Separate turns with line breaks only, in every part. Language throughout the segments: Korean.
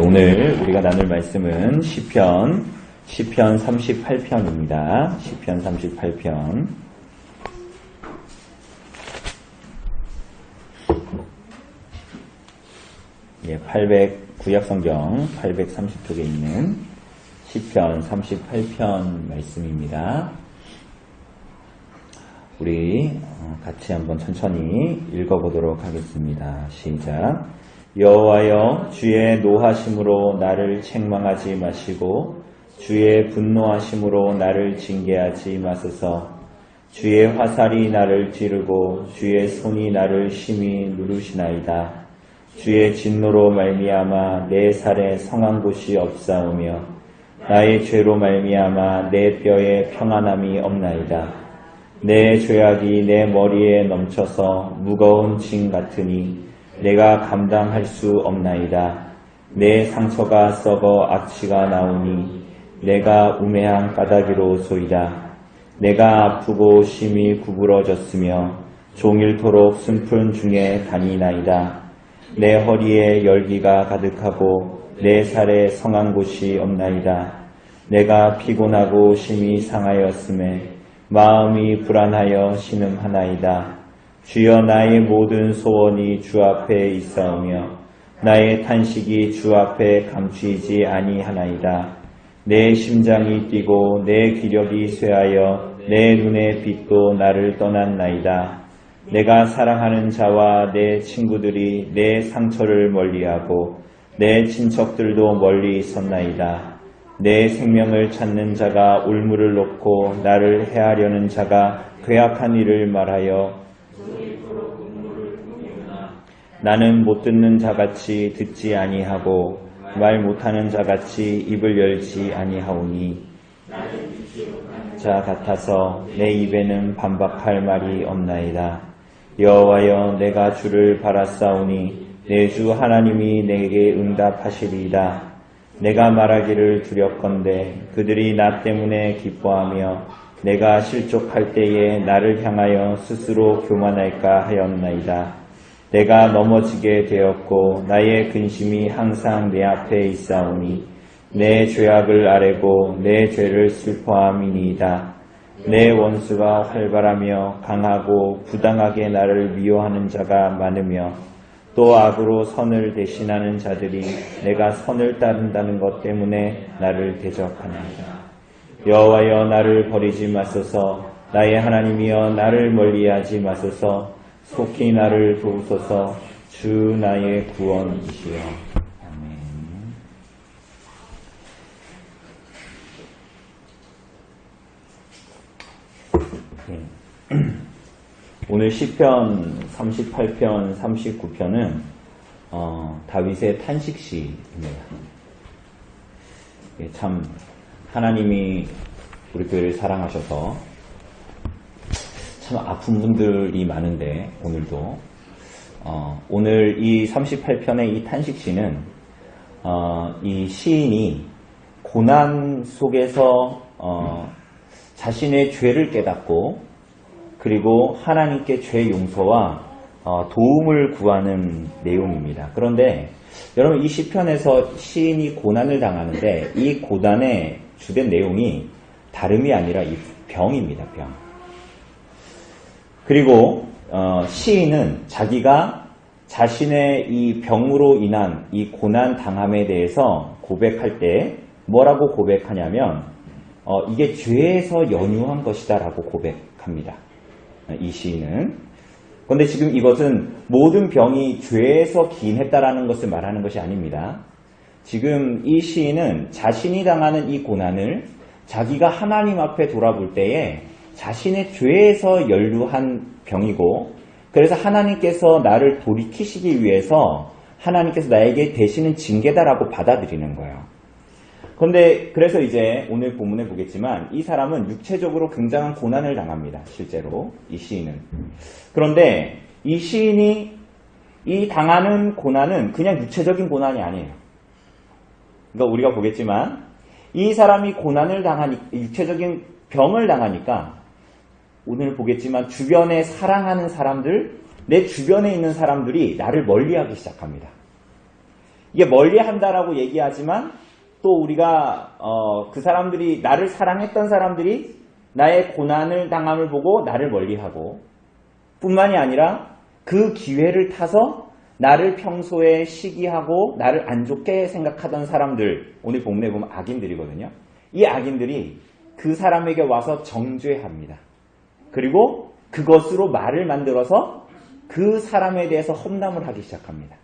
오늘 우리가 나눌 말씀은 시편 38편입니다. 시편 38편. 구약성경 830쪽에 있는 시편 38편 말씀입니다. 우리 같이 한번 천천히 읽어보도록 하겠습니다. 시작. 여호와여, 주의 노하심으로 나를 책망하지 마시고 주의 분노하심으로 나를 징계하지 마소서. 주의 화살이 나를 찌르고 주의 손이 나를 심히 누르시나이다. 주의 진노로 말미암아 내 살에 성한 곳이 없사오며 나의 죄로 말미암아 내 뼈에 평안함이 없나이다. 내 죄악이 내 머리에 넘쳐서 무거운 짐 같으니 내가 감당할 수 없나이다. 내 상처가 썩어 악취가 나오니 내가 우매한 까닭이로소이다. 내가 아프고 심히 구부러졌으며 종일토록 숨풀 중에 다니나이다. 내 허리에 열기가 가득하고 내 살에 성한 곳이 없나이다. 내가 피곤하고 심히 상하였음에 마음이 불안하여 신음하나이다. 주여, 나의 모든 소원이 주 앞에 있사오며 나의 탄식이 주 앞에 감추이지 아니하나이다. 내 심장이 뛰고 내 기력이 쇠하여 내 눈의 빛도 나를 떠났나이다. 내가 사랑하는 자와 내 친구들이 내 상처를 멀리하고 내 친척들도 멀리 있었나이다. 내 생명을 찾는 자가 울무를 놓고 나를 해하려는 자가 괴악한 일을 말하여 나는 못 듣는 자같이 듣지 아니하고 말 못하는 자같이 입을 열지 아니하오니 자 같아서 내 입에는 반박할 말이 없나이다. 여호와여, 내가 주를 바라싸우니 내 주 하나님이 내게 응답하시리이다. 내가 말하기를 두렵건대 그들이 나 때문에 기뻐하며 내가 실족할 때에 나를 향하여 스스로 교만할까 하였나이다. 내가 넘어지게 되었고 나의 근심이 항상 내 앞에 있사오니 내 죄악을 아뢰고 내 죄를 슬퍼함이니이다. 내 원수가 활발하며 강하고 부당하게 나를 미워하는 자가 많으며 또 악으로 선을 대신하는 자들이 내가 선을 따른다는 것 때문에 나를 대적하나이다. 여호와여, 나를 버리지 마소서. 나의 하나님이여, 나를 멀리하지 마소서. 속히 나를 도우소서. 주 나의 구원이시여. 아멘. 오늘 시편 38편, 39편은 다윗의 탄식시입니다. 참 하나님이 우리 교회를 사랑하셔서 참 아픈 분들이 많은데 오늘도 오늘 이 38편의 이 탄식시는 이 시인이 고난 속에서 자신의 죄를 깨닫고 그리고 하나님께 죄 용서와 도움을 구하는 내용입니다. 그런데 여러분, 이 시편에서 시인이 고난을 당하는데 이 고난의 주된 내용이 다름이 아니라 이 병입니다. 병. 그리고 시인은 자기가 자신의 이 병으로 인한 이 고난 당함에 대해서 고백할 때 뭐라고 고백하냐면 이게 죄에서 연유한 것이다 라고 고백합니다. 이 시인은. 그런데 지금 이것은 모든 병이 죄에서 기인했다라는 것을 말하는 것이 아닙니다. 지금 이 시인은 자신이 당하는 이 고난을 자기가 하나님 앞에 돌아볼 때에 자신의 죄에서 연루한 병이고, 그래서 하나님께서 나를 돌이키시기 위해서 하나님께서 나에게 대시는 징계다라고 받아들이는 거예요. 그래서 이제 오늘 본문에 보겠지만 이 사람은 육체적으로 굉장한 고난을 당합니다. 실제로 이 시인은. 그런데 이 시인이 이 당하는 고난은 그냥 육체적인 고난이 아니에요. 그러니까 우리가 보겠지만 이 사람이 고난을 육체적인 병을 당하니까 오늘 보겠지만 주변에 사랑하는 사람들, 내 주변에 있는 사람들이 나를 멀리하기 시작합니다. 이게 멀리한다라고 얘기하지만 또 우리가 그 사람들이 나를 사랑했던 사람들이 나의 고난을 당함을 보고 나를 멀리하고 뿐만이 아니라 그 기회를 타서 나를 평소에 시기하고 나를 안 좋게 생각하던 사람들, 오늘 본문에 보면 악인들이거든요. 이 악인들이 그 사람에게 와서 정죄합니다. 그리고 그것으로 말을 만들어서 그 사람에 대해서 험담을 하기 시작합니다.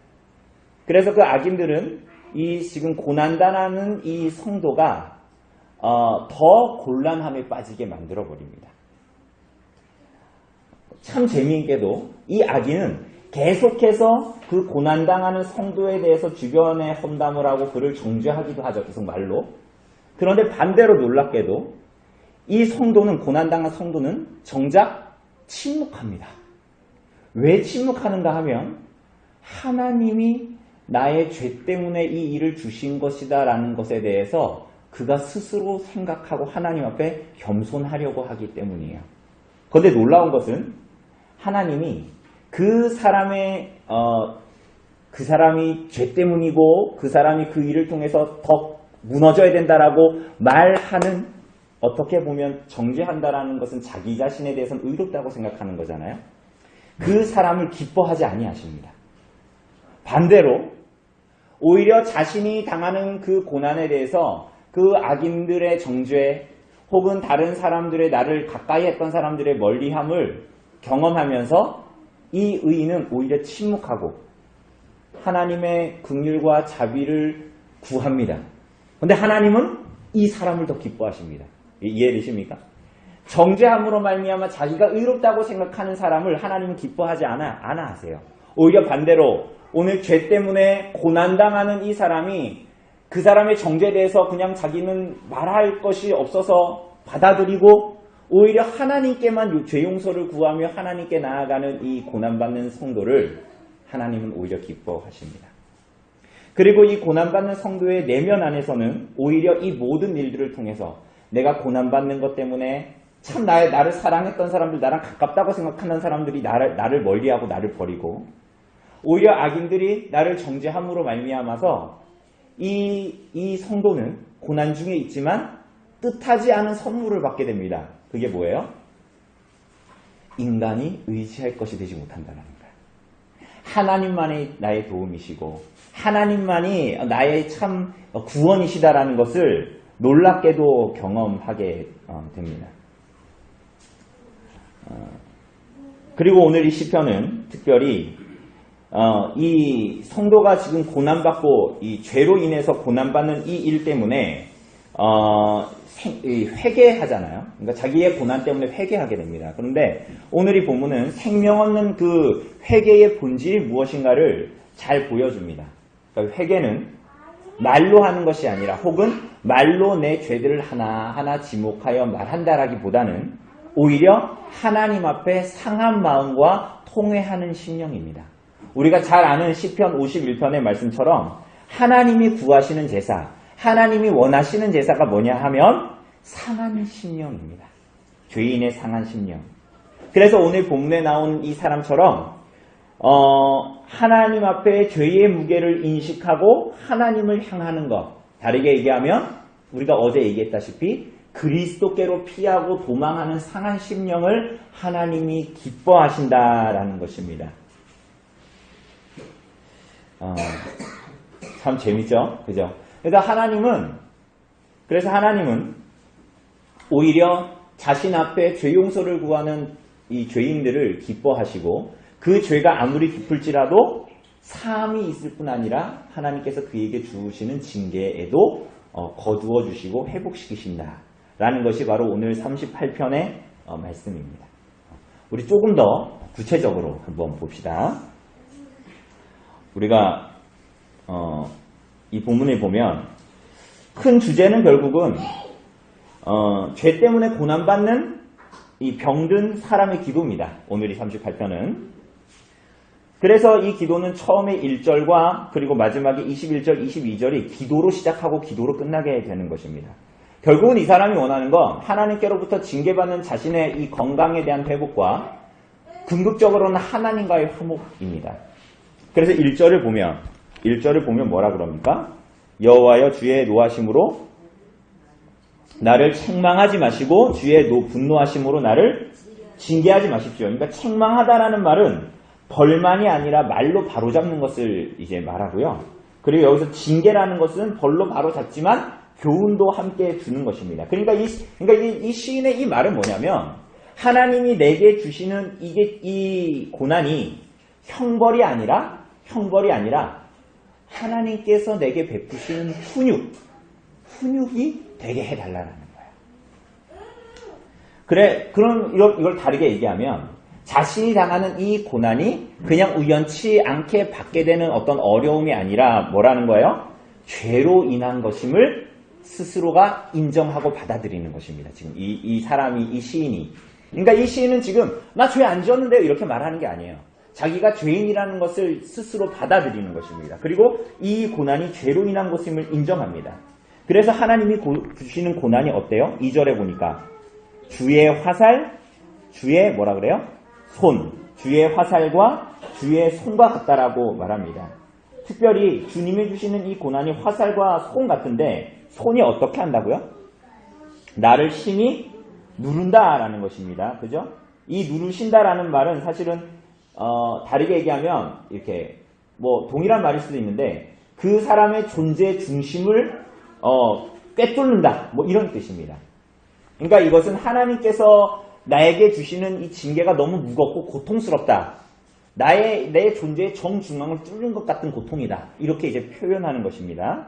그래서 그 악인들은 이 지금 고난당하는 이 성도가 더 곤란함에 빠지게 만들어버립니다. 참 재미있게도 이 악인은 계속해서 그 고난당하는 성도에 대해서 주변에 험담을 하고 그를 정죄하기도 하죠. 계속 말로. 그런데 반대로 놀랍게도 이 성도는, 고난당한 성도는 정작 침묵합니다. 왜 침묵하는가 하면 하나님이 나의 죄 때문에 이 일을 주신 것이다 라는 것에 대해서 그가 스스로 생각하고 하나님 앞에 겸손하려고 하기 때문이에요. 그런데 놀라운 것은 하나님이 그 사람이 죄 때문이고 그 사람이 그 일을 통해서 더 무너져야 된다라고 말하는, 어떻게 보면 정죄한다라는 것은 자기 자신에 대해서는 의롭다고 생각하는 거잖아요. 그 사람을 기뻐하지 아니하십니다. 반대로 오히려 자신이 당하는 그 고난에 대해서 그 악인들의 정죄 혹은 다른 사람들의, 나를 가까이 했던 사람들의 멀리함을 경험하면서 이 의인은 오히려 침묵하고 하나님의 긍휼과 자비를 구합니다. 그런데 하나님은 이 사람을 더 기뻐하십니다. 이해되십니까? 정죄함으로 말미암아 자기가 의롭다고 생각하는 사람을 하나님은 기뻐하지 않아 하세요. 오히려 반대로 오늘 죄 때문에 고난당하는 이 사람이 그 사람의 정죄에 대해서 그냥 자기는 말할 것이 없어서 받아들이고 오히려 하나님께만 죄 용서를 구하며 하나님께 나아가는 이 고난받는 성도를 하나님은 오히려 기뻐하십니다. 그리고 이 고난받는 성도의 내면 안에서는 오히려 이 모든 일들을 통해서 내가 고난받는 것 때문에 참 나를 사랑했던 사람들, 나랑 가깝다고 생각하는 사람들이 나를 멀리하고 나를 버리고 오히려 악인들이 나를 정죄함으로 말미암아서 이 성도는 고난 중에 있지만 뜻하지 않은 선물을 받게 됩니다. 그게 뭐예요? 인간이 의지할 것이 되지 못한다는 거예요. 하나님만이 나의 도움이시고 하나님만이 나의 참 구원이시다라는 것을 놀랍게도 경험하게 됩니다. 그리고 오늘 이 시편은 특별히 이 성도가 지금 고난받고 이 죄로 인해서 고난받는 이 일 때문에 회개하잖아요. 그러니까 자기의 고난 때문에 회개하게 됩니다. 그런데 오늘 이 본문은 생명 없는 그 회개의 본질이 무엇인가를 잘 보여줍니다. 그러니까 회개는 말로 하는 것이 아니라 혹은 말로 내 죄들을 하나하나 지목하여 말한다라기보다는 오히려 하나님 앞에 상한 마음과 통회하는 심령입니다. 우리가 잘 아는 시편 51편의 말씀처럼 하나님이 구하시는 제사, 하나님이 원하시는 제사가 뭐냐 하면 상한 심령입니다. 죄인의 상한 심령. 그래서 오늘 본문에 나온 이 사람처럼 하나님 앞에 죄의 무게를 인식하고 하나님을 향하는 것. 다르게 얘기하면 우리가 어제 얘기했다시피 그리스도께로 피하고 도망하는 상한 심령을 하나님이 기뻐하신다라는 것입니다. 참 재밌죠? 그죠? 그래서 하나님은 오히려 자신 앞에 죄 용서를 구하는 이 죄인들을 기뻐하시고 그 죄가 아무리 깊을지라도 사함이 있을 뿐 아니라 하나님께서 그에게 주시는 징계에도 거두어 주시고 회복시키신다라는 것이 바로 오늘 38편의 말씀입니다. 우리 조금 더 구체적으로 한번 봅시다. 우리가 이 본문을 보면 큰 주제는 결국은 죄 때문에 고난받는 이 병든 사람의 기도입니다. 오늘 이 38편은. 그래서 이 기도는 처음에 1절과 그리고 마지막에 21절, 22절이 기도로 시작하고 기도로 끝나게 되는 것입니다. 결국은 이 사람이 원하는 건 하나님께로부터 징계받는 자신의 이 건강에 대한 회복과 궁극적으로는 하나님과의 화목입니다. 그래서 1절을 보면 1절을 보면 뭐라 그럽니까? 여호와여 주의 노하심으로 나를 책망하지 마시고 주의 분노하심으로 나를 징계하지 마십시오. 그러니까 책망하다라는 말은 벌만이 아니라 말로 바로잡는 것을 이제 말하고요. 그리고 여기서 징계라는 것은 벌로 바로잡지만 교훈도 함께 주는 것입니다. 그러니까 이 시인의 이 말은 뭐냐면 하나님이 내게 주시는 이 고난이 형벌이 아니라 하나님께서 내게 베푸시는 훈육이 되게 해달라는 거예요. 그럼 이걸 다르게 얘기하면 자신이 당하는 이 고난이 그냥 우연치 않게 받게 되는 어떤 어려움이 아니라 뭐라는 거예요? 죄로 인한 것임을 스스로가 인정하고 받아들이는 것입니다. 지금 이 사람이, 이 시인이. 그러니까 이 시인은 지금 나 죄 안 지었는데요 이렇게 말하는 게 아니에요. 자기가 죄인이라는 것을 스스로 받아들이는 것입니다. 그리고 이 고난이 죄로 인한 것임을 인정합니다. 그래서 하나님이 주시는 고난이 어때요? 2절에 보니까 주의 화살, 주의 뭐라 그래요? 손, 주의 화살과 주의 손과 같다라고 말합니다. 특별히 주님이 주시는 이 고난이 화살과 손 같은데 손이 어떻게 한다고요? 나를 심히 누른다라는 것입니다. 그죠? 이 누르신다라는 말은 사실은 다르게 얘기하면 이렇게 뭐 동일한 말일 수도 있는데 그 사람의 존재의 중심을 꿰뚫는다 뭐 이런 뜻입니다. 그러니까 이것은 하나님께서 나에게 주시는 이 징계가 너무 무겁고 고통스럽다. 내 존재의 정중앙을 뚫는 것 같은 고통이다. 이렇게 이제 표현하는 것입니다.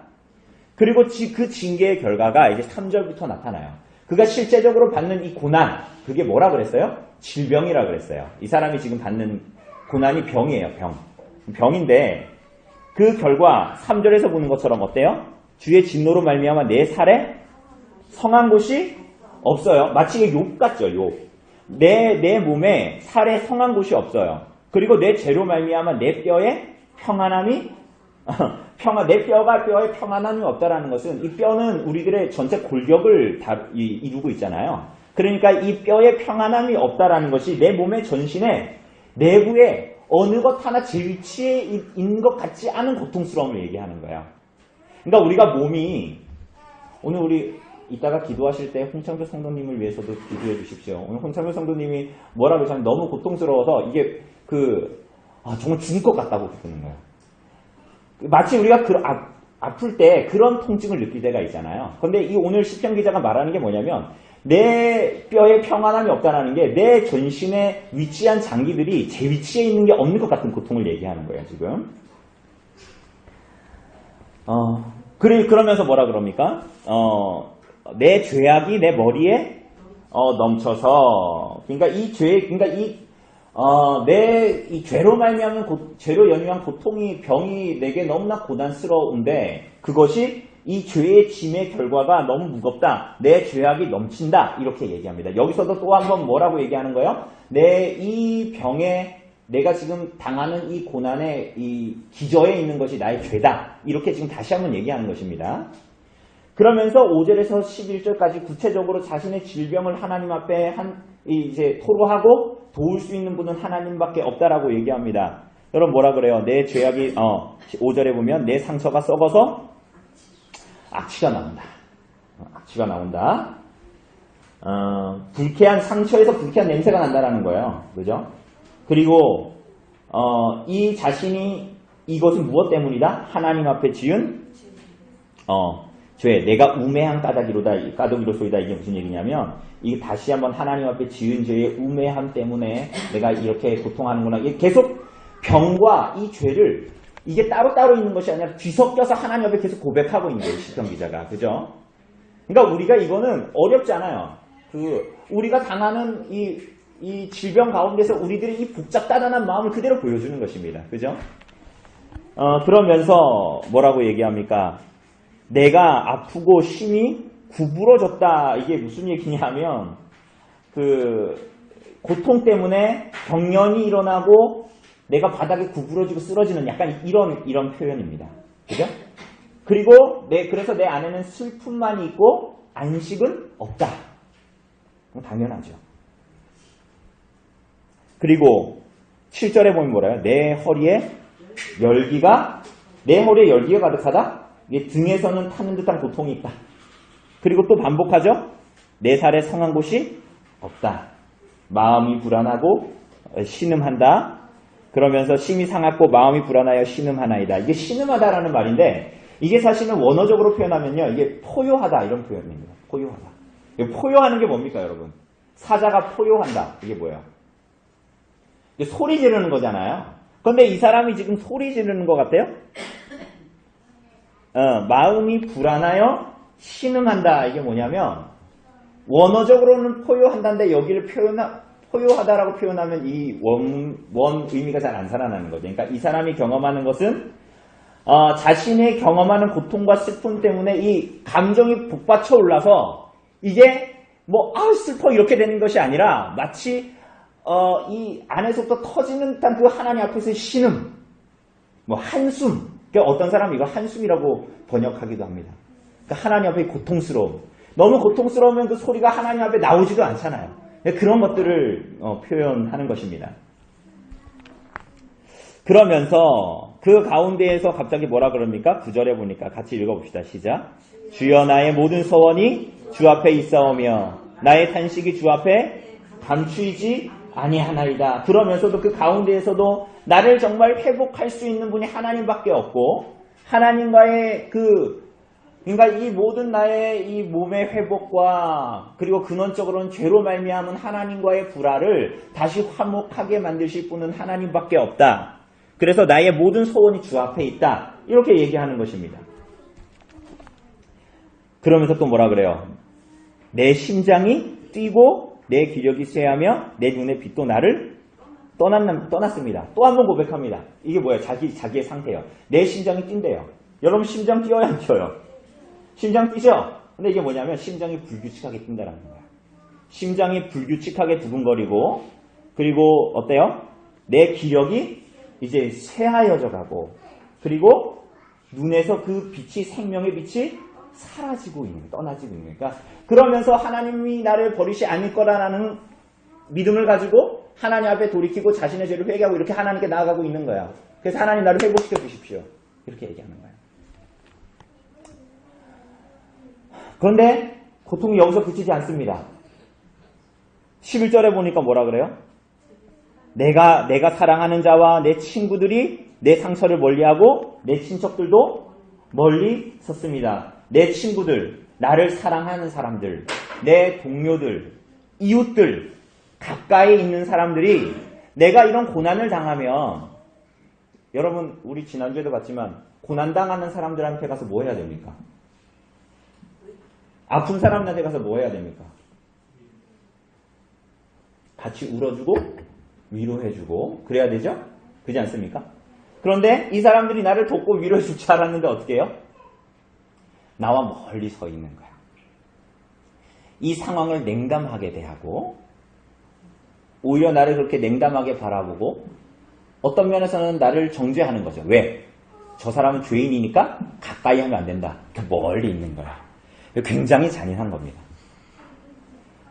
그리고 그 징계의 결과가 이제 3절부터 나타나요. 그가 실제적으로 받는 이 고난, 그게 뭐라 그랬어요? 질병이라 그랬어요. 이 사람이 지금 받는 고난이 병이에요, 병. 병인데 그 결과 3절에서 보는 것처럼 어때요? 주의 진노로 말미암아 내 살에 성한 곳이 없어요. 마치 욕 같죠, 욕. 내 몸에 살에 성한 곳이 없어요. 그리고 내 죄로 말미암아 내 뼈에 평안함이 내 뼈에 평안함이 없다라는 것은 이 뼈는 우리들의 전체 골격을 이루고 있잖아요. 그러니까 이 뼈에 평안함이 없다라는 것이 내 몸의 전신의 내부에 어느 것 하나 제 위치에 있는 것 같지 않은 고통스러움을 얘기하는 거예요. 그러니까 우리가 몸이 오늘 우리 이따가 기도하실 때 홍창조 성도님을 위해서도 기도해 주십시오. 오늘 홍창조 성도님이 뭐라고 하시면 너무 고통스러워서 이게 정말 죽을 것 같다고 그러는 거예요. 마치 우리가 아플 때 그런 통증을 느낄 때가 있잖아요. 근데 이 오늘 시편 기자가 말하는 게 뭐냐면 내 뼈에 평안함이 없다라는 게 내 전신에 위치한 장기들이 제 위치에 있는 게 없는 것 같은 고통을 얘기하는 거예요, 지금. 그러면서 뭐라 그럽니까? 내 죄악이 내 머리에 넘쳐서 그러니까 이 죄로 말미암은 죄로 연유한 고통이 병이 내게 너무나 고난스러운데 그것이 이 죄의 짐의 결과가 너무 무겁다. 내 죄악이 넘친다. 이렇게 얘기합니다. 여기서도 또 한 번 뭐라고 얘기하는 거예요? 이 병에 내가 지금 당하는 이 고난의 이 기저에 있는 것이 나의 죄다. 이렇게 지금 다시 한번 얘기하는 것입니다. 그러면서 5절에서 11절까지 구체적으로 자신의 질병을 하나님 앞에 이제 토로하고 도울 수 있는 분은 하나님밖에 없다라고 얘기합니다. 여러분 뭐라 그래요? 내 죄악이 5절에 보면 내 상처가 썩어서 악취가 나온다. 악취가 나온다. 불쾌한 상처에서 불쾌한 냄새가 난다라는 거예요. 그죠? 그리고 이 자신이 이것은 무엇 때문이다? 하나님 앞에 지은 죄. 내가 우매한 까닭이로소이다. 이게 무슨 얘기냐면 이게 다시 한번 하나님 앞에 지은 죄의 우매함 때문에 내가 이렇게 고통하는구나. 이게 계속 병과 이 죄를 이게 따로따로 있는 것이 아니라 뒤섞여서 하나님 앞에 계속 고백하고 있는 거예요. 시편 기자가. 그죠? 그러니까 우리가 이거는 어렵지 않아요. 우리가 당하는 이 질병 가운데서 우리들의 이 복잡다단한 마음을 그대로 보여주는 것입니다. 그죠? 그러면서 뭐라고 얘기합니까? 내가 아프고 심히 구부러졌다. 이게 무슨 얘기냐면 고통 때문에 경련이 일어나고 내가 바닥에 구부러지고 쓰러지는 약간 이런 표현입니다. 그죠? 그리고 그래서 내 안에는 슬픔만이 있고 안식은 없다. 당연하죠. 그리고 7절에 보면 뭐래요? 내 허리에 열기가 내 허리에 열기가 가득하다. 이게 등에서는 타는 듯한 고통이 있다. 그리고 또 반복하죠. 내 살에 성한 곳이 없다. 마음이 불안하고 신음한다. 그러면서 심히 상하고 마음이 불안하여 신음하나이다. 이게 신음하다라는 말인데 이게 사실은 원어적으로 표현하면요. 이게 포효하다 이런 표현입니다. 포효하다. 포효하는 게 뭡니까 여러분? 사자가 포효한다. 이게 뭐예요? 소리 지르는 거잖아요. 그런데 이 사람이 지금 소리 지르는 것 같아요? 마음이 불안하여 신음한다. 이게 뭐냐면 원어적으로는 포효한다인데 여기를 포효하다라고 표현하면 이 원 의미가 잘 안 살아나는 거죠. 그러니까 이 사람이 경험하는 것은 자신의 경험하는 고통과 슬픔 때문에 이 감정이 북받쳐 올라서 이게 뭐 슬퍼 이렇게 되는 것이 아니라 마치 이 안에서부터 터지는 듯한 그 하나님 앞에서의 신음, 뭐 한숨. 그러니까 어떤 사람은 이걸 한숨이라고 번역하기도 합니다. 그러니까 하나님 앞에 고통스러움. 너무 고통스러우면 그 소리가 하나님 앞에 나오지도 않잖아요. 그런 것들을 표현하는 것입니다. 그러면서 그 가운데에서 갑자기 뭐라 그럽니까? 9절에 보니까 같이 읽어봅시다. 시작. 주여 나의 모든 소원이 주 앞에 있사오며 나의 탄식이 주 앞에 감추이지 아니하나이다. 그러면서도 그 가운데에서도 나를 정말 회복할 수 있는 분이 하나님밖에 없고 하나님과의 그러니까 이 모든 나의 이 몸의 회복과 그리고 근원적으로는 죄로 말미암은 하나님과의 불화를 다시 화목하게 만드실 분은 하나님밖에 없다. 그래서 나의 모든 소원이 주 앞에 있다. 이렇게 얘기하는 것입니다. 그러면서 또 뭐라 그래요? 내 심장이 뛰고 내 기력이 쇠하며 내 눈의 빛도 나를 떠났습니다. 또 한 번 고백합니다. 이게 뭐예요? 자기의 상태예요. 내 심장이 뛴대요. 여러분 심장 뛰어야 안 뛰어요? 심장 뛰죠? 근데 이게 뭐냐면 심장이 불규칙하게 뛴다라는 거예요. 심장이 불규칙하게 두근거리고 그리고 어때요? 내 기력이 이제 쇠하여져 가고 그리고 눈에서 그 빛이 생명의 빛이 사라지고 있는 거예요. 떠나지고 있는 거예요. 그러니까 그러면서 하나님이 나를 버리지 않을 거라는 믿음을 가지고 하나님 앞에 돌이키고 자신의 죄를 회개하고 이렇게 하나님께 나아가고 있는 거야. 그래서 하나님 나를 회복시켜 주십시오. 이렇게 얘기하는 거예요. 그런데 고통이 여기서 그치지 않습니다. 11절에 보니까 뭐라 그래요? 내가 사랑하는 자와 내 친구들이 내 상처를 멀리하고 내 친척들도 멀리 섰습니다. 내 친구들, 나를 사랑하는 사람들, 내 동료들, 이웃들, 가까이 있는 사람들이 내가 이런 고난을 당하면 여러분 우리 지난주에도 봤지만 고난당하는 사람들한테 가서 뭐 해야 됩니까? 아픈 사람한테 가서 뭐 해야 됩니까? 같이 울어주고 위로해주고 그래야 되죠? 그렇지 않습니까? 그런데 이 사람들이 나를 돕고 위로해줄 줄 알았는데 어떻게 해요? 나와 멀리 서 있는 거야. 이 상황을 냉담하게 대하고 오히려 나를 그렇게 냉담하게 바라보고 어떤 면에서는 나를 정죄하는 거죠. 왜? 저 사람은 죄인이니까 가까이 하면 안 된다. 멀리 있는 거야. 굉장히 잔인한 겁니다.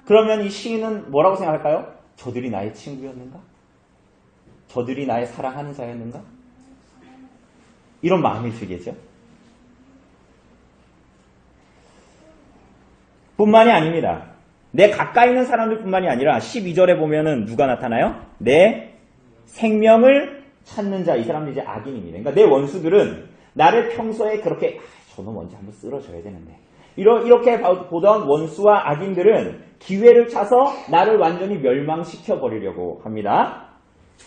그러면 이 시인은 뭐라고 생각할까요? 저들이 나의 친구였는가? 저들이 나의 사랑하는 자였는가? 이런 마음이 들겠죠. 뿐만이 아닙니다. 내 가까이 있는 사람들 뿐만이 아니라 12절에 보면은 누가 나타나요? 내 생명을 찾는 자. 이 사람들이 이제 악인입니다. 그러니까 내 원수들은 나를 평소에 그렇게 저는 먼저 한번 쓸어줘야 되는데 이렇게 보던 원수와 악인들은 기회를 차서 나를 완전히 멸망시켜 버리려고 합니다.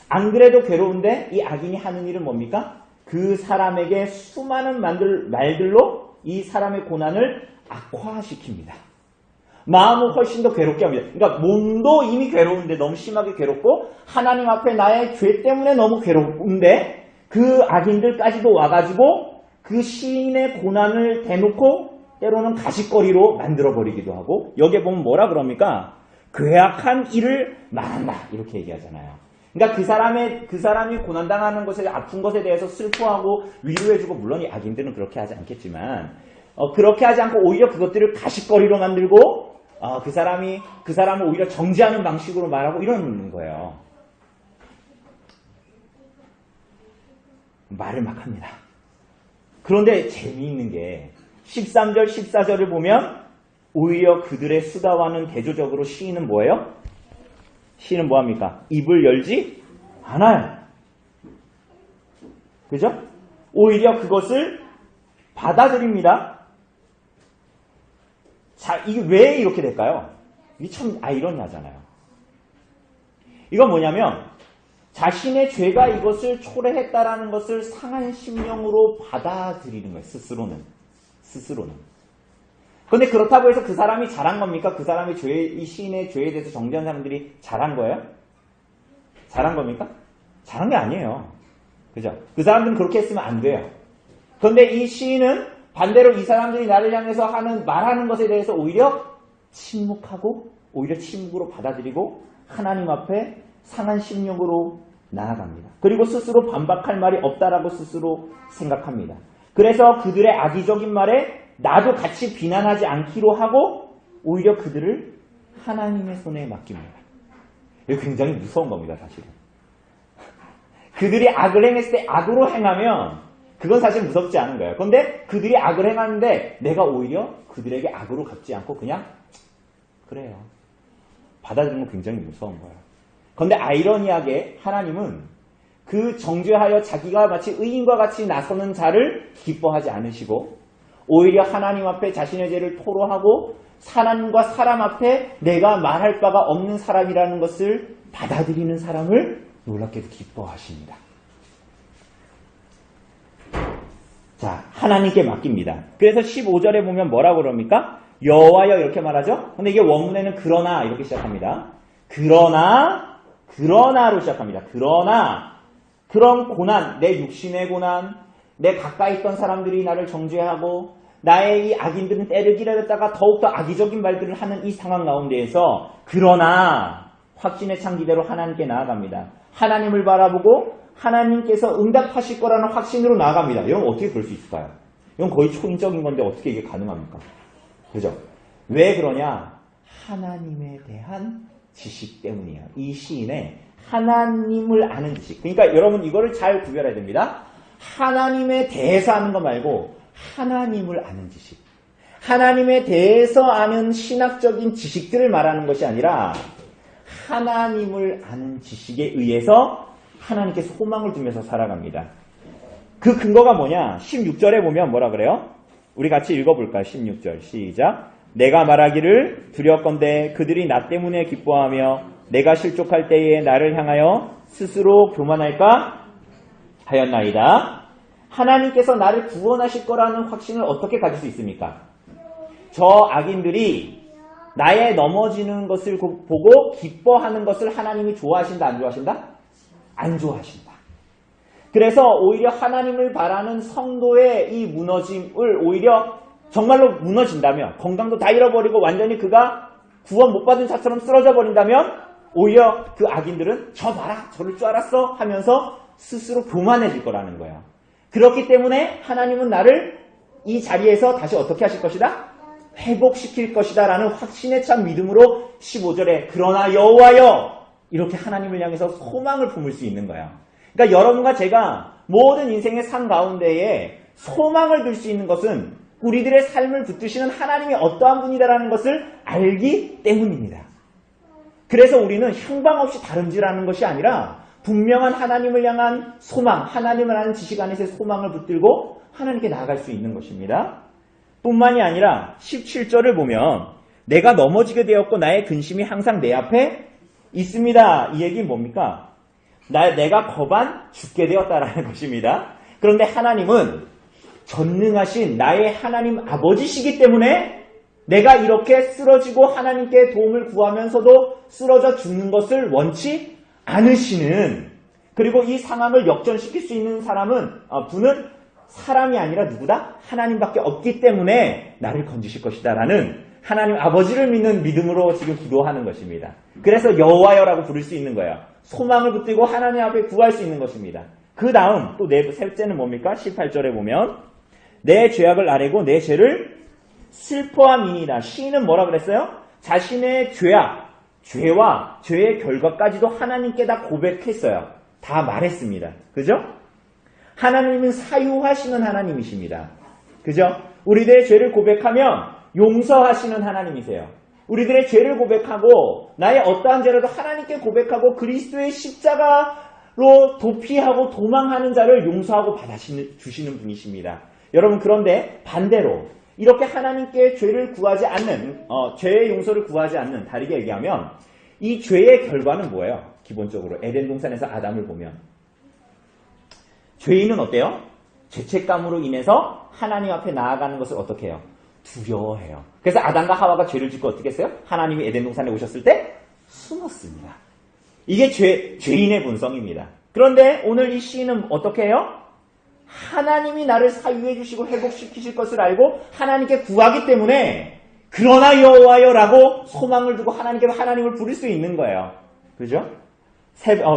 안 그래도 괴로운데 이 악인이 하는 일은 뭡니까? 그 사람에게 수많은 말들로 이 사람의 고난을 악화시킵니다. 마음을 훨씬 더 괴롭게 합니다. 그러니까 몸도 이미 괴로운데 너무 심하게 괴롭고 하나님 앞에 나의 죄 때문에 너무 괴로운데 그 악인들까지도 와가지고 그 시인의 고난을 대놓고 때로는 가십거리로 만들어버리기도 하고 여기에 보면 뭐라 그럽니까? 괴악한 일을 말한다 이렇게 얘기하잖아요. 그러니까 그 사람이 고난당하는 것에 아픈 것에 대해서 슬퍼하고 위로해주고 물론 이 악인들은 그렇게 하지 않겠지만 그렇게 하지 않고 오히려 그것들을 가십거리로 만들고 그 사람을 오히려 정죄하는 방식으로 말하고 이러는 거예요. 말을 막 합니다. 그런데 재미있는 게 13절, 14절을 보면 오히려 그들의 수다와는 대조적으로 시인은 뭐예요? 시인은 뭐합니까? 입을 열지 않아요. 그죠? 오히려 그것을 받아들입니다. 자, 이게 왜 이렇게 될까요? 이게 참 아이러니하잖아요. 이건 뭐냐면 자신의 죄가 이것을 초래했다라는 것을 상한 심령으로 받아들이는 거예요. 스스로는. 그런데 그렇다고 해서 그 사람이 잘한 겁니까? 그 사람이 이 시인의 죄에 대해서 정죄한 사람들이 잘한 거예요? 잘한 겁니까? 잘한 게 아니에요. 그죠? 그 사람들은 그렇게 했으면 안 돼요. 그런데 이 시인은 반대로 이 사람들이 나를 향해서 말하는 것에 대해서 오히려 침묵하고 오히려 침묵으로 받아들이고 하나님 앞에 상한 심령으로 나아갑니다. 그리고 스스로 반박할 말이 없다라고 스스로 생각합니다. 그래서 그들의 악의적인 말에 나도 같이 비난하지 않기로 하고 오히려 그들을 하나님의 손에 맡깁니다. 이거 굉장히 무서운 겁니다, 사실은. 그들이 악을 행했을 때 악으로 행하면 그건 사실 무섭지 않은 거예요. 그런데 그들이 악을 행하는데 내가 오히려 그들에게 악으로 갚지 않고 그냥 그래요. 받아들이는 건 굉장히 무서운 거예요. 그런데 아이러니하게 하나님은 그 정죄하여 자기가 마치 의인과 같이 나서는 자를 기뻐하지 않으시고 오히려 하나님 앞에 자신의 죄를 토로하고 하나님과 사람 앞에 내가 말할 바가 없는 사람이라는 것을 받아들이는 사람을 놀랍게도 기뻐하십니다. 자, 하나님께 맡깁니다. 그래서 15절에 보면 뭐라고 그럽니까? 여호와여 이렇게 말하죠. 근데 이게 원문에는 그러나 이렇게 시작합니다. 그러나로 시작합니다. 그러나 그런 고난, 내 육신의 고난, 내 가까이 있던 사람들이 나를 정죄하고 나의 이 악인들은 때를 기다렸다가 더욱더 악의적인 말들을 하는 이 상황 가운데에서 그러나 확신의 창 기대로 하나님께 나아갑니다. 하나님을 바라보고 하나님께서 응답하실 거라는 확신으로 나아갑니다. 여러분 어떻게 그럴 수 있을까요? 이건 거의 초인적인 건데 어떻게 이게 가능합니까? 그죠? 왜 그러냐? 하나님에 대한 지식 때문이에요. 이 시인의 하나님을 아는 지식. 그러니까 여러분 이거를 잘 구별해야 됩니다. 하나님에 대해서 아는 거 말고 하나님을 아는 지식. 하나님에 대해서 아는 신학적인 지식들을 말하는 것이 아니라 하나님을 아는 지식에 의해서 하나님께 소망을 두면서 살아갑니다. 그 근거가 뭐냐? 16절에 보면 뭐라 그래요? 우리 같이 읽어볼까요? 16절 시작. 내가 말하기를 두렵건대 그들이 나 때문에 기뻐하며 내가 실족할 때에 나를 향하여 스스로 교만할까 하였나이다. 하나님께서 나를 구원하실 거라는 확신을 어떻게 가질 수 있습니까? 저 악인들이 나의 넘어지는 것을 보고 기뻐하는 것을 하나님이 좋아하신다, 안 좋아하신다? 안 좋아하신다. 그래서 오히려 하나님을 바라는 성도의 이 무너짐을 오히려 정말로 무너진다면, 건강도 다 잃어버리고 완전히 그가 구원 못 받은 자처럼 쓰러져 버린다면 오히려 그 악인들은 저 봐라, 저럴 줄 알았어 하면서 스스로 교만해질 거라는 거예요. 그렇기 때문에 하나님은 나를 이 자리에서 다시 어떻게 하실 것이다? 회복시킬 것이다 라는 확신에 찬 믿음으로 15절에 그러나 여호와여 이렇게 하나님을 향해서 소망을 품을 수 있는 거야. 그러니까 여러분과 제가 모든 인생의 산 가운데에 소망을 둘 수 있는 것은 우리들의 삶을 붙드시는 하나님이 어떠한 분이다라는 것을 알기 때문입니다. 그래서 우리는 향방 없이 다름질하는 것이 아니라 분명한 하나님을 향한 소망, 하나님을 아는 지식 안에서의 소망을 붙들고 하나님께 나아갈 수 있는 것입니다. 뿐만이 아니라 17절을 보면 내가 넘어지게 되었고 나의 근심이 항상 내 앞에 있습니다. 이 얘기는 뭡니까? 내가 거반 죽게 되었다라는 것입니다. 그런데 하나님은 전능하신 나의 하나님 아버지시기 때문에 내가 이렇게 쓰러지고 하나님께 도움을 구하면서도 쓰러져 죽는 것을 원치 않으시는, 그리고 이 상황을 역전시킬 수 있는 분은 사람이 아니라 누구다? 하나님밖에 없기 때문에 나를 건지실 것이다 라는 하나님 아버지를 믿는 믿음으로 지금 기도하는 것입니다. 그래서 여호와여라고 부를 수 있는 거예요. 소망을 붙들고 하나님 앞에 구할 수 있는 것입니다. 그 다음 또 셋째는 뭡니까? 18절에 보면 내 죄악을 아뢰고 내 죄를 슬퍼함이니라. 시인은 뭐라 그랬어요? 자신의 죄와 죄의 결과까지도 하나님께 다 고백했어요. 다 말했습니다. 그죠? 하나님은 사유하시는 하나님이십니다. 그죠? 우리들의 죄를 고백하면 용서하시는 하나님이세요. 우리들의 죄를 고백하고 나의 어떠한 죄라도 하나님께 고백하고 그리스도의 십자가로 도피하고 도망하는 자를 용서하고 받아주시는 분이십니다. 여러분, 그런데 반대로 이렇게 하나님께 죄를 구하지 않는, 죄의 용서를 구하지 않는, 다르게 얘기하면 이 죄의 결과는 뭐예요? 기본적으로 에덴 동산에서 아담을 보면 죄인은 어때요? 죄책감으로 인해서 하나님 앞에 나아가는 것을 어떻게 해요? 두려워해요. 그래서 아담과 하와가 죄를 짓고 어떻게 했어요? 하나님이 에덴 동산에 오셨을 때 숨었습니다. 이게 죄인의 본성입니다. 그런데 오늘 이 시인은 어떻게 해요? 하나님이 나를 사유해 주시고 회복시키실 것을 알고 하나님께 구하기 때문에 그러나 여호와여라고 소망을 두고 하나님께서 하나님을 부를 수 있는 거예요. 그죠?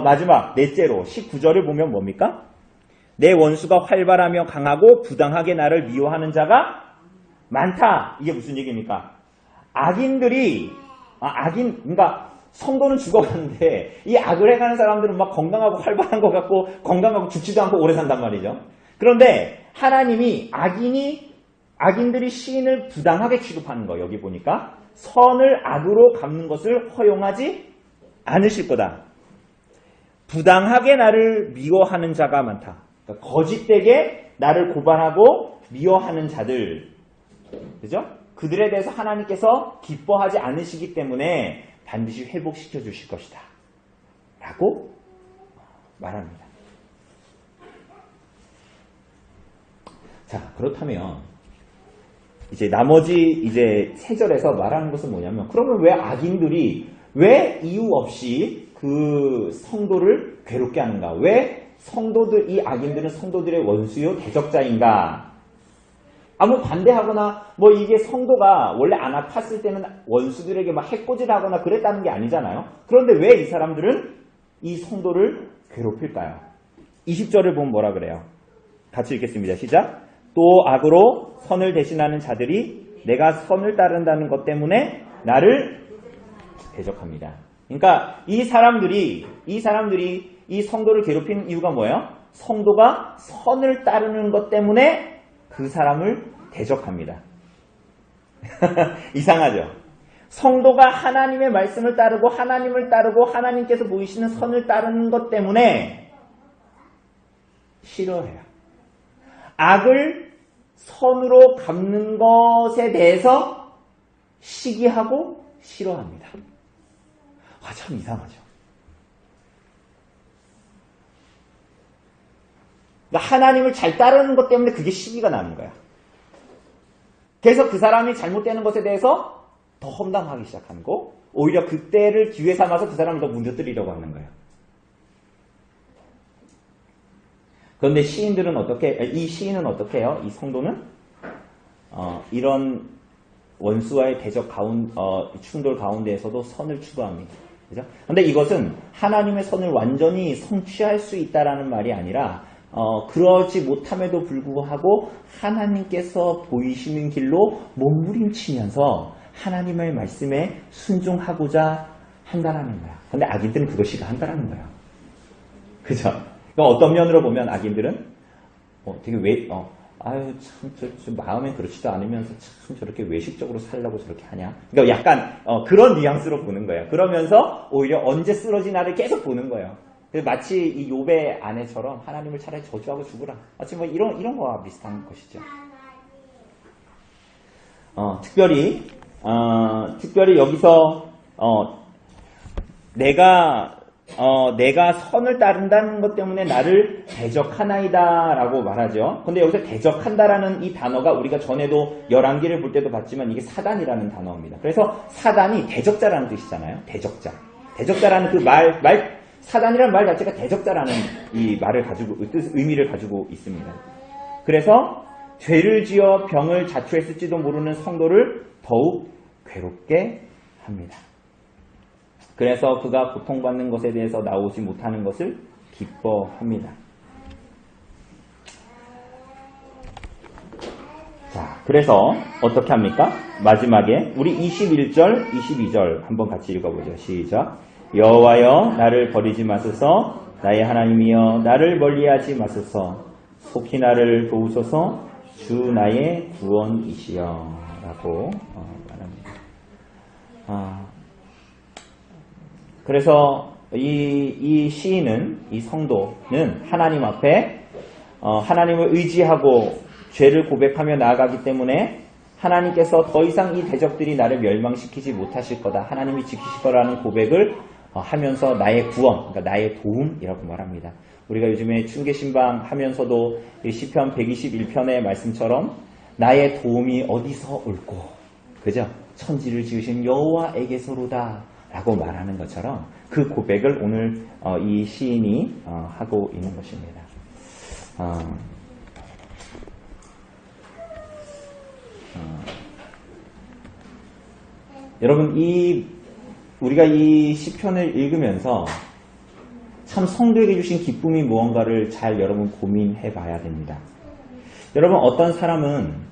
마지막 넷째로 19절을 보면 뭡니까? 내 원수가 활발하며 강하고 부당하게 나를 미워하는 자가 많다. 이게 무슨 얘기입니까? 그러니까 성도는 죽어가는데 이 악을 해가는 사람들은 막 건강하고 활발한 것 같고 건강하고 죽지도 않고 오래 산단 말이죠. 그런데 하나님이 악인들이 시인을 부당하게 취급하는 거, 여기 보니까 선을 악으로 갚는 것을 허용하지 않으실 거다. 부당하게 나를 미워하는 자가 많다. 그러니까 거짓되게 나를 고발하고 미워하는 자들, 그죠? 그들에 대해서 하나님께서 기뻐하지 않으시기 때문에 반드시 회복시켜 주실 것이다 라고 말합니다. 자, 그렇다면 나머지 3절에서 말하는 것은 뭐냐면, 그러면 왜 악인들이 왜 이유 없이 그 성도를 괴롭게 하는가? 왜 이 악인들은 성도들의 원수요 대적자인가? 반대하거나 이게 성도가 원래 안 아팠을 때는 원수들에게 막 해코지하거나 그랬다는 게 아니잖아요. 그런데 왜 이 사람들은 이 성도를 괴롭힐까요? 20절을 보면 뭐라 그래요? 같이 읽겠습니다. 시작. 또 악으로 선을 대신하는 자들이 내가 선을 따른다는 것 때문에 나를 대적합니다. 그러니까 이 사람들이 이 성도를 괴롭히는 이유가 뭐예요? 성도가 선을 따르는 것 때문에 그 사람을 대적합니다. 이상하죠? 성도가 하나님의 말씀을 따르고 하나님을 따르고 하나님께서 보이시는 선을 따르는 것 때문에 싫어해요. 악을 선으로 갚는 것에 대해서 시기하고 싫어합니다. 참 이상하죠. 그러니까 하나님을 잘 따르는 것 때문에 그게 시기가 나는 거야. 그래서 그 사람이 잘못되는 것에 대해서 더 험담하기 시작하는 거, 오히려 그때를 기회 삼아서 그 사람을 더 무너뜨리려고 하는 거예요. 그런데 이 시인은 어떻게 해요? 이 성도는 이런 원수와의 충돌 가운데에서도 선을 추구합니다. 그죠? 근데 이것은 하나님의 선을 완전히 성취할 수 있다라는 말이 아니라 그러지 못함에도 불구하고 하나님께서 보이시는 길로 몸부림치면서 하나님의 말씀에 순종하고자 한다라는 거야. 근데 악인들은 그거 싫어한다라는 거야. 그죠? 그러니까 어떤 면으로 보면 악인들은 되게 참 마음엔 그렇지도 않으면서 참 저렇게 외식적으로 살려고 저렇게 하냐. 그러니까 약간 그런 뉘앙스로 보는 거예요. 그러면서 오히려 언제 쓰러지나를 계속 보는 거예요. 마치 이 욥의 아내처럼 하나님을 차라리 저주하고 죽으라. 마치 이런 거와 비슷한 것이죠. 특별히 여기서 내가 선을 따른다는 것 때문에 나를 대적하나이다 라고 말하죠. 근데 여기서 대적한다라는 이 단어가 우리가 전에도 열왕기를 볼 때도 봤지만 이게 사단이라는 단어입니다. 그래서 사단이 대적자라는 뜻이잖아요. 대적자라는 그 사단이라는 말 자체가 대적자라는 이 의미를 가지고 있습니다. 그래서 죄를 지어 병을 자초했을지도 모르는 성도를 더욱 괴롭게 합니다. 그래서 그가 고통받는 것에 대해서 나오지 못하는 것을 기뻐합니다. 자, 그래서 어떻게 합니까? 마지막에 우리 21절, 22절 한번 같이 읽어보죠. 시작. 여호와여 나를 버리지 마소서, 나의 하나님이여 나를 멀리하지 마소서. 속히 나를 도우소서 주 나의 구원이시여 라고 말합니다. 그래서 이 시인은, 이 성도는 하나님 앞에 하나님을 의지하고 죄를 고백하며 나아가기 때문에 하나님께서 더 이상 이 대적들이 나를 멸망시키지 못하실 거다. 하나님이 지키실 거라는 고백을 하면서 나의 구원, 그러니까 나의 도움이라고 말합니다. 우리가 요즘에 춘계신방 하면서도 시편 121편의 말씀처럼 나의 도움이 어디서 올꼬, 그죠? 천지를 지으신 여호와에게서로다 라고 말하는 것처럼 그 고백을 오늘 이 시인이 하고 있는 것입니다. 여러분, 우리가 이 시편을 읽으면서 참 성도에게 주신 기쁨이 무언가를 잘 여러분 고민해 봐야 됩니다. 여러분, 어떤 사람은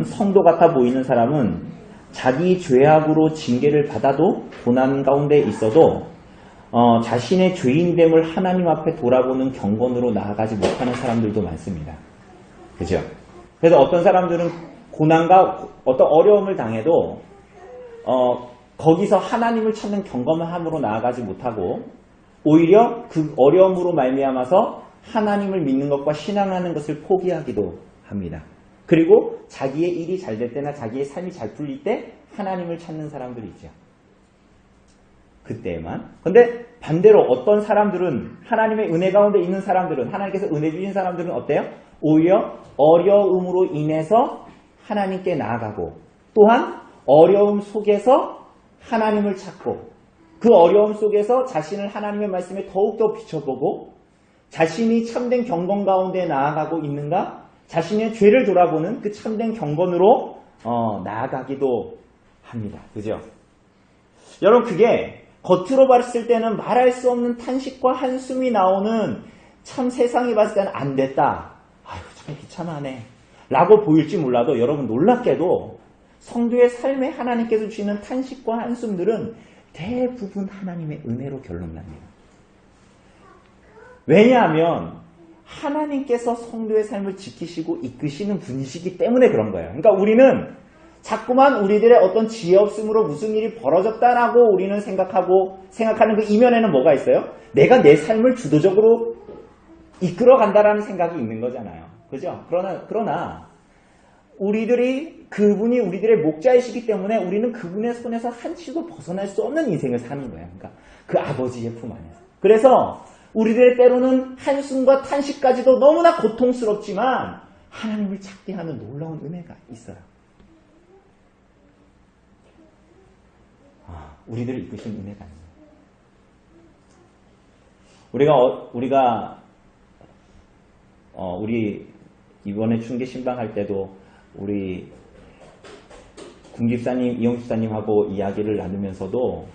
성도 같아 보이는 사람은 자기 죄악으로 징계를 받아도 고난 가운데 있어도 자신의 죄인됨을 하나님 앞에 돌아보는 경건으로 나아가지 못하는 사람들도 많습니다. 그죠? 그래서 어떤 사람들은 고난과 어떤 어려움을 당해도 거기서 하나님을 찾는 경건함으로 나아가지 못하고 오히려 그 어려움으로 말미암아서 하나님을 믿는 것과 신앙하는 것을 포기하기도 합니다. 그리고 자기의 일이 잘 될 때나 자기의 삶이 잘 풀릴 때 하나님을 찾는 사람들이 있죠. 그때만. 근데 반대로 어떤 사람들은, 하나님의 은혜 가운데 있는 사람들은, 하나님께서 은혜 주신 사람들은 어때요? 오히려 어려움으로 인해서 하나님께 나아가고 또한 어려움 속에서 하나님을 찾고 그 어려움 속에서 자신을 하나님의 말씀에 더욱더 비춰보고 자신이 참된 경건 가운데 나아가고 있는가, 자신의 죄를 돌아보는 그 참된 경건으로 나아가기도 합니다. 그죠? 여러분, 그게 겉으로 봤을 때는 말할 수 없는 탄식과 한숨이 나오는, 참 세상이 봤을 때는 안 됐다, 아유 참 비참하네 라고 보일지 몰라도 여러분, 놀랍게도 성도의 삶에 하나님께서 주시는 탄식과 한숨들은 대부분 하나님의 은혜로 결론납니다. 왜냐하면 하나님께서 성도의 삶을 지키시고 이끄시는 분이시기 때문에 그런 거예요. 그러니까 우리는 자꾸만 우리들의 어떤 지혜 없음으로 무슨 일이 벌어졌다라고 우리는 생각하는 그 이면에는 뭐가 있어요? 내가 내 삶을 주도적으로 이끌어 간다라는 생각이 있는 거잖아요. 그죠? 그러나 그분이 우리들의 목자이시기 때문에 우리는 그분의 손에서 한치도 벗어날 수 없는 인생을 사는 거예요. 그러니까 그 아버지의 품 안에서. 그래서 우리들의 때로는 한숨과 탄식까지도 너무나 고통스럽지만 하나님을 찾게 하는 놀라운 은혜가 있어요. 우리들을 이끄신 은혜가 아닙니다. 우리 이번에 춘계 신방할 때도 우리 궁집사님, 이영수 집사님하고 이야기를 나누면서도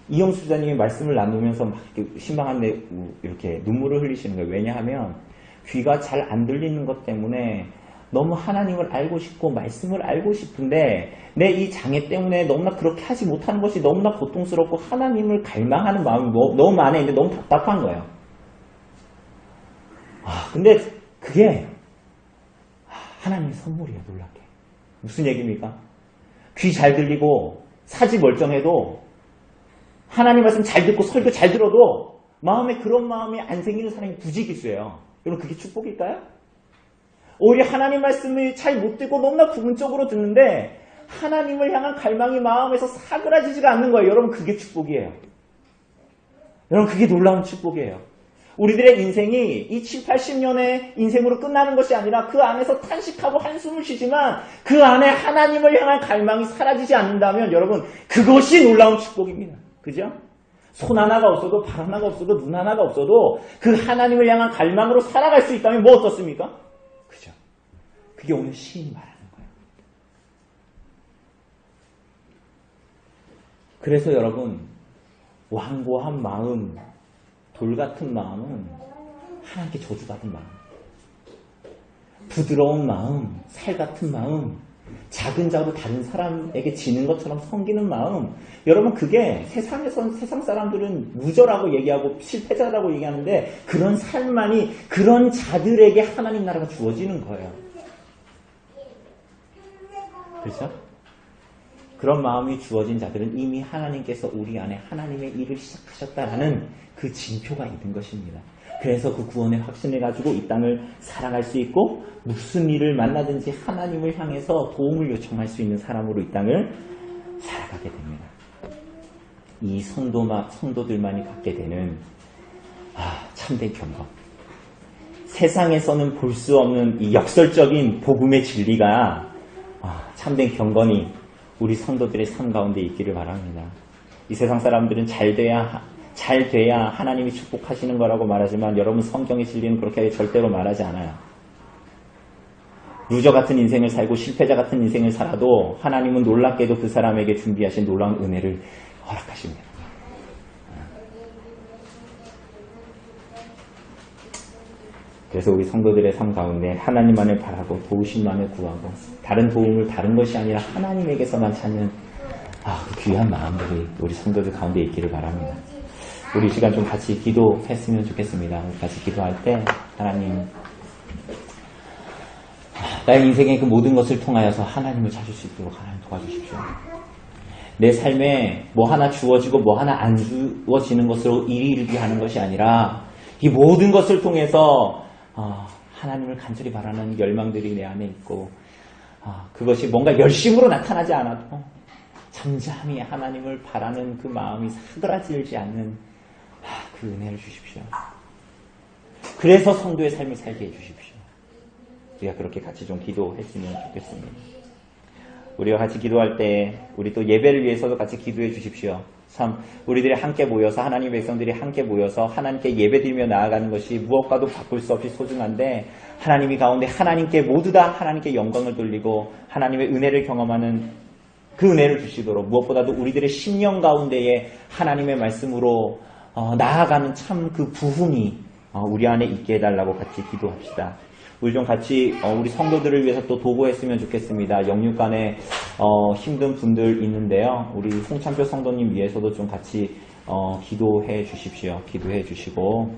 이영수 집사님이 말씀을 나누면서 막 신방하는데 이렇게 눈물을 흘리시는 거예요. 왜냐하면 귀가 잘 안 들리는 것 때문에 너무 하나님을 알고 싶고 말씀을 알고 싶은데 내 이 장애 때문에 너무나 그렇게 하지 못하는 것이 너무나 고통스럽고 하나님을 갈망하는 마음이 너무 많이 있는데 너무 답답한 거예요. 근데 그게 하나님의 선물이에요. 놀랍게. 무슨 얘기입니까? 귀 잘 들리고 사지 멀쩡해도 하나님 말씀 잘 듣고 설교 잘 들어도 마음에 그런 마음이 안 생기는 사람이 부지기수예요. 여러분, 그게 축복일까요? 오히려 하나님 말씀을 잘 못 듣고 너무나 부분적으로 듣는데 하나님을 향한 갈망이 마음에서 사그라지지가 않는 거예요. 여러분, 그게 축복이에요. 여러분, 그게 놀라운 축복이에요. 우리들의 인생이 이 7, 80년의 인생으로 끝나는 것이 아니라 그 안에서 탄식하고 한숨을 쉬지만 그 안에 하나님을 향한 갈망이 사라지지 않는다면 여러분, 그것이 놀라운 축복입니다. 그죠? 손 하나가 없어도 발 하나가 없어도 눈 하나가 없어도 그 하나님을 향한 갈망으로 살아갈 수 있다면 뭐 어떻습니까? 그죠? 그게 오늘 시인이 말하는 거예요. 그래서 여러분, 완고한 마음, 돌 같은 마음은 하나님께 저주받은 마음, 부드러운 마음, 살 같은 마음, 작은 자로 다른 사람에게 지는 것처럼 섬기는 마음. 여러분 그게 세상 사람들은 루저라고 얘기하고 실패자라고 얘기하는데 그런 삶만이 그런 자들에게 하나님 나라가 주어지는 거예요. 그렇죠? 그런 마음이 주어진 자들은 이미 하나님께서 우리 안에 하나님의 일을 시작하셨다라는 그 징표가 있는 것입니다. 그래서 그 구원의 확신을 가지고 이 땅을 살아갈 수 있고 무슨 일을 만나든지 하나님을 향해서 도움을 요청할 수 있는 사람으로 이 땅을 살아가게 됩니다. 이 성도들만이 갖게 되는 참된 경험. 세상에서는 볼 수 없는 이 역설적인 복음의 진리가 참된 경건이 우리 성도들의 삶 가운데 있기를 바랍니다. 이 세상 사람들은 잘 돼야 하나님이 축복하시는 거라고 말하지만 여러분 성경의 진리는 그렇게 절대로 말하지 않아요. 루저 같은 인생을 살고 실패자 같은 인생을 살아도 하나님은 놀랍게도 그 사람에게 준비하신 놀라운 은혜를 허락하십니다. 그래서 우리 성도들의 삶 가운데 하나님만을 바라고 도우심만을 구하고 다른 도움을 다른 것이 아니라 하나님에게서만 찾는 그 귀한 마음들이 우리 성도들 가운데 있기를 바랍니다. 우리 이 시간 좀 같이 기도했으면 좋겠습니다. 같이 기도할 때 하나님 나의 인생의 그 모든 것을 통하여서 하나님을 찾을 수 있도록 하나님 도와주십시오. 내 삶에 뭐 하나 주어지고 뭐 하나 안 주어지는 것으로 일일비 하는 것이 아니라 이 모든 것을 통해서 하나님을 간절히 바라는 열망들이 내 안에 있고 그것이 뭔가 열심으로 나타나지 않아도 잠잠히 하나님을 바라는 그 마음이 사그라들지 않는 그 은혜를 주십시오. 그래서 성도의 삶을 살게 해주십시오. 우리가 그렇게 같이 좀 기도했으면 좋겠습니다. 우리가 같이 기도할 때 우리 또 예배를 위해서도 같이 기도해 주십시오. 참 우리들이 함께 모여서 하나님의 백성들이 함께 모여서 하나님께 예배드리며 나아가는 것이 무엇과도 바꿀 수 없이 소중한데 하나님이 가운데 하나님께 모두 다 하나님께 영광을 돌리고 하나님의 은혜를 경험하는 그 은혜를 주시도록 무엇보다도 우리들의 심령 가운데에 하나님의 말씀으로 나아가는 참 그 부흥이 우리 안에 있게 해달라고 같이 기도합시다. 우리 좀 같이 우리 성도들을 위해서 또 도구했으면 좋겠습니다. 영육간에 힘든 분들 있는데요. 우리 홍창표 성도님 위해서도 좀 같이 기도해 주십시오. 기도해 주시고